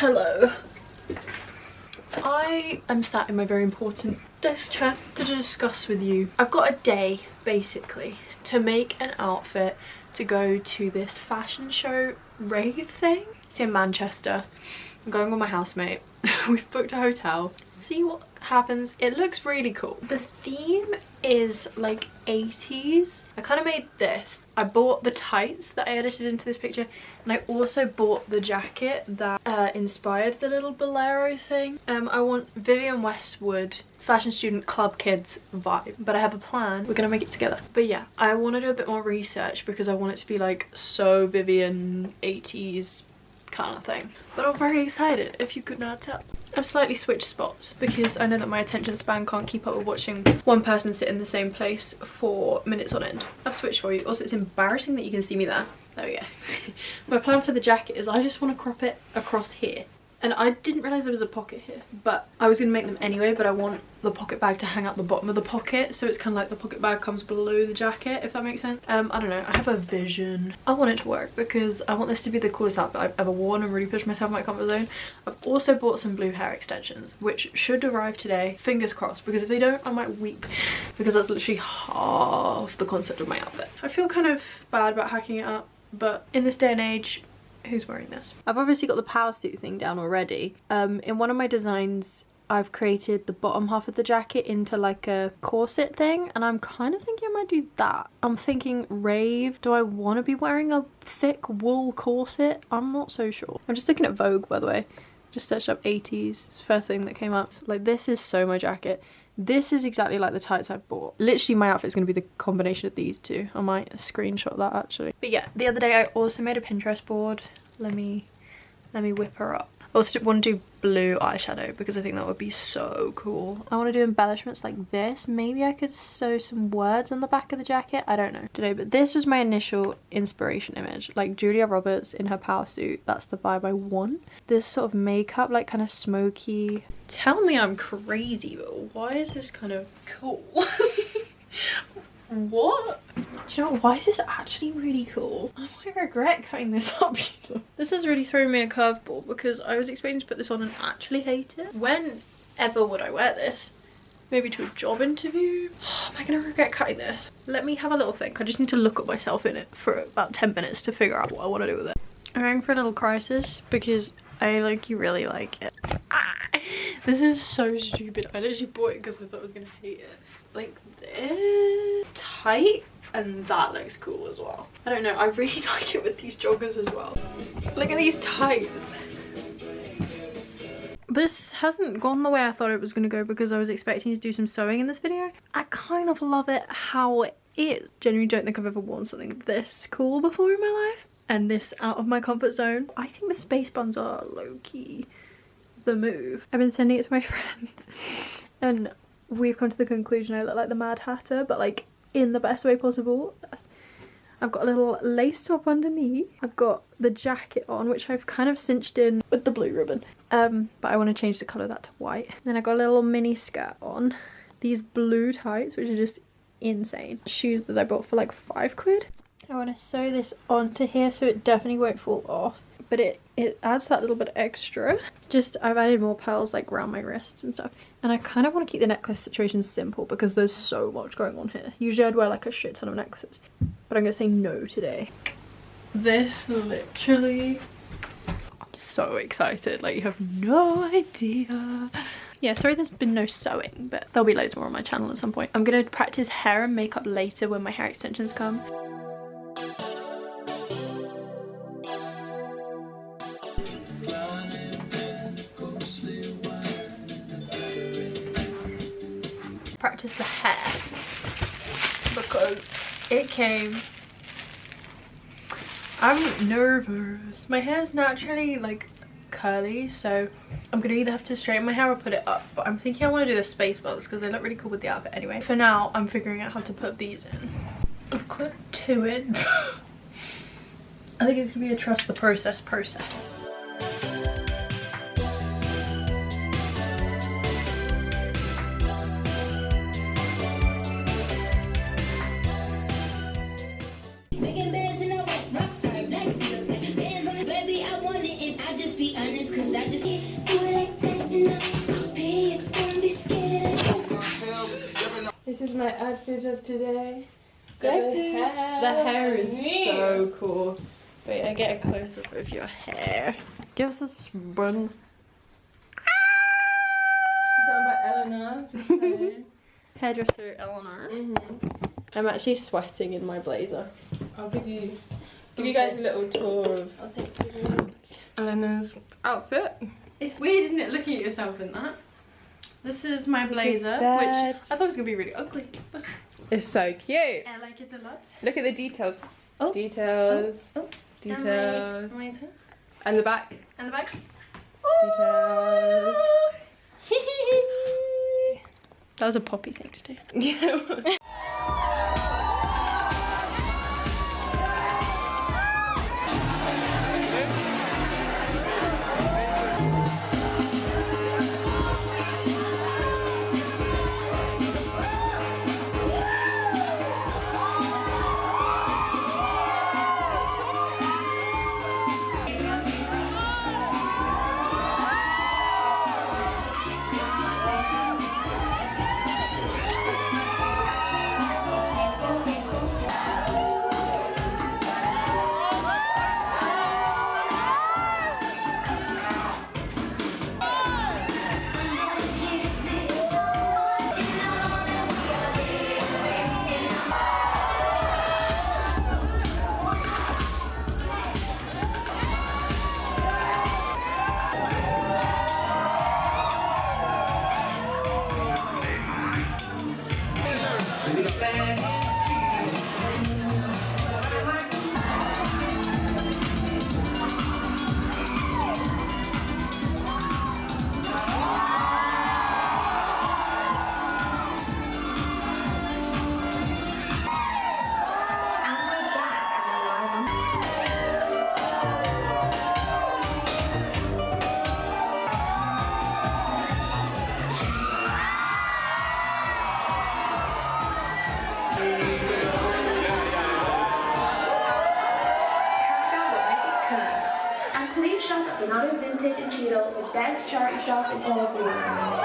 Hello. I am sat in my very important desk chair to discuss with you. I've got a day basically to make an outfit to go to this fashion show rave thing. It's in Manchester. I'm going with my housemate. We've booked a hotel. See what happens. It looks really cool. The theme is like 80s. I kind of made this. I bought the tights that I edited into this picture, and I also bought the jacket that inspired the little bolero thing. I want Vivienne Westwood fashion student club kids vibe, but I have a plan. We're gonna make it together. But yeah, I want to do a bit more research because I want it to be like so Vivienne 80s kind of thing. But I'm very excited, if you could not tell. I've slightly switched spots because I know that my attention span can't keep up with watching one person sit in the same place for minutes on end. I've switched for you. Also, it's embarrassing that you can see me there. There we go. My plan for the jacket is I just want to crop it across here. And I didn't realise there was a pocket here, but I was going to make them anyway, but I want the pocket bag to hang out the bottom of the pocket, so it's kind of like the pocket bag comes below the jacket, if that makes sense. I don't know, I have a vision. I want it to work because I want this to be the coolest outfit I've ever worn and really push myself in my comfort zone. I've also bought some blue hair extensions, which should arrive today, fingers crossed, because if they don't, I might weep, because that's literally half the concept of my outfit. I feel kind of bad about hacking it up, but in this day and age, who's wearing this? I've obviously got the power suit thing down already. In one of my designs, I've created the bottom half of the jacket into like a corset thing, and I'm kind of thinking I might do that. I'm thinking rave. Do I want to be wearing a thick wool corset? I'm not so sure. I'm just looking at Vogue, by the way. Just searched up 80s. It's the first thing that came up. Like, this is so my jacket. This is exactly like the tights I've bought. Literally, my outfit is going to be the combination of these two. I might screenshot that actually. But yeah, the other day I also made a Pinterest board. Let me whip her up. I also want to do blue eyeshadow because I think that would be so cool. I want to do embellishments like this. Maybe I could sew some words on the back of the jacket. I don't know today, but this was my initial inspiration image. Like Julia Roberts in her power suit. That's the vibe I want. This sort of makeup, like kind of smoky. Tell me I'm crazy, but why is this kind of cool? What? Do you know what? Why is this actually really cool? I might regret cutting this up, you know? This has really thrown me a curveball because I was expecting to put this on and actually hate it. Whenever would I wear this? Maybe to a job interview? Oh, am I gonna regret cutting this? Let me have a little think. I just need to look at myself in it for about 10 minutes to figure out what I want to do with it. I'm going for a little crisis because I really like it. This is so stupid. I literally bought it because I thought I was gonna hate it. Like this tight, and that looks cool as well. I don't know, I really like it with these joggers as well. Look at these tights. This hasn't gone the way I thought it was gonna go because I was expecting to do some sewing in this video. I kind of love it how it is. Genuinely don't think I've ever worn something this cool before in my life, and this out of my comfort zone. I think the space buns are low-key the move. I've been sending it to my friends and we've come to the conclusion I look like the Mad Hatter, but like in the best way possible. I've got a little lace top underneath. I've got the jacket on, which I've kind of cinched in with the blue ribbon. But I want to change the colour of that to white. Then I got a little mini skirt on. These blue tights, which are just insane. Shoes that I bought for like £5. I want to sew this onto here so it definitely won't fall off. But it adds that little bit extra. Just, I've added more pearls like around my wrists and stuff. And I kind of want to keep the necklace situation simple because there's so much going on here. Usually I'd wear like a shit ton of necklaces, but I'm gonna say no today. This literally, I'm so excited, like you have no idea. Yeah, sorry there's been no sewing, but there'll be loads more on my channel at some point. I'm gonna practice hair and makeup later when my hair extensions come. Practice the hair because it came. I'm nervous. My hair's naturally like curly, so I'm gonna either have to straighten my hair or put it up, but I'm thinking I want to do the space buns because they look really cool with the outfit anyway. For now I'm figuring out how to put these in. I've clipped 2 in. I think it's gonna be a trust the process. Making bands in the West, rockstar, black, baby, I want it, and I just be honest, cause I just is my outfit of today. The hair is so cool. Wait, I get a close up of your hair. Give us a spin. Done by Eleanor. Just saying. Hairdresser Eleanor. I'm actually sweating in my blazer. I'll give you guys a little tour of I'll take you. Eleanor's outfit. It's weird, isn't it, looking at yourself in that? This is my blazer, which I thought was gonna be really ugly. It's so cute. I like it a lot. Look at the details. Oh. Details. Oh. Details. And And the back. the back. Details. That was a poppy thing to do. Yeah. And please shop at Donato's Vintage and Cheadle, the best charity shop in all of Ireland.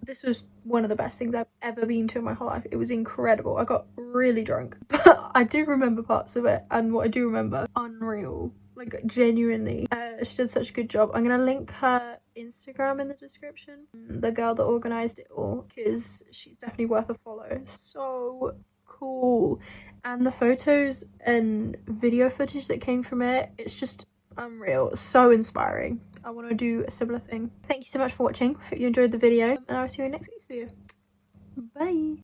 This was one of the best things I've ever been to in my whole life. It was incredible. I got really drunk, but I do remember parts of it, and what I do remember, unreal. Like, genuinely. She did such a good job. I'm gonna link her Instagram in the description. The girl that organised it all, because she's definitely worth a follow. So cool. And the photos and video footage that came from it, it's just unreal. So inspiring. I want to do a similar thing. Thank you so much for watching. Hope you enjoyed the video, and I'll see you in next week's video. Bye.